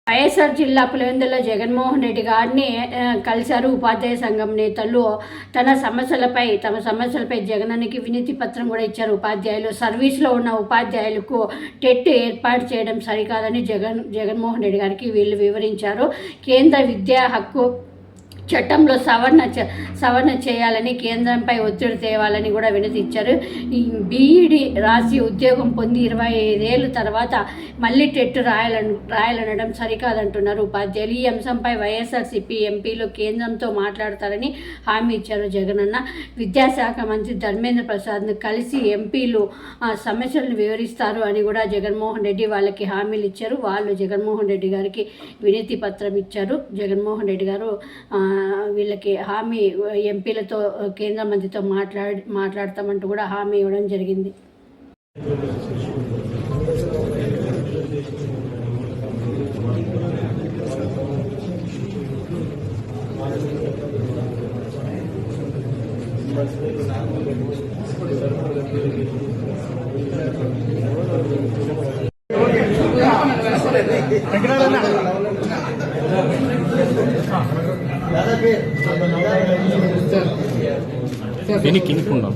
వైఎస్ఆర్ జిల్లా పులివెందుల జగన్మోహన్ రెడ్డి గారిని కలిశారు ఉపాధ్యాయ సంఘం నేతలు. తమ సమస్యలపై జగనన్నకి వినతి పత్రం కూడా ఇచ్చారు. ఉపాధ్యాయులు సర్వీస్లో ఉన్న ఉపాధ్యాయులకు టెట్ ఏర్పాటు చేయడం సరికాదని జగన్మోహన్ రెడ్డి గారికి వీళ్ళు వివరించారు. కేంద్ర విద్యా హక్కు చట్టంలో సవరణ చేయాలని, కేంద్రంపై ఒత్తిడి తేవాలని కూడా వినతి ఇచ్చారు. బీఈడి రాసి ఉద్యోగం పొంది 25 ఏళ్ళ తర్వాత మళ్ళీ టెట్ రాయాలనడం సరికాదంటున్నారు ఉపాధ్యాయులు. ఈ అంశంపై వైఎస్ఆర్సీపీ ఎంపీలు కేంద్రంతో మాట్లాడతారని హామీ ఇచ్చారు జగనన్న. విద్యాశాఖ మంత్రి ధర్మేంద్ర ప్రసాద్ను కలిసి ఎంపీలు సమస్యలను వివరిస్తారు అని కూడా జగన్మోహన్ రెడ్డి వాళ్ళకి హామీలు ఇచ్చారు. వాళ్ళు జగన్మోహన్ రెడ్డి గారికి వినతి పత్రం ఇచ్చారు. జగన్మోహన్ రెడ్డి గారు వీళ్ళకి హామీ, ఎంపీలతో కేంద్ర మంత్రితో మాట్లాడతామంటూ కూడా హామీ ఇవ్వడం జరిగింది. కిందకుందాం.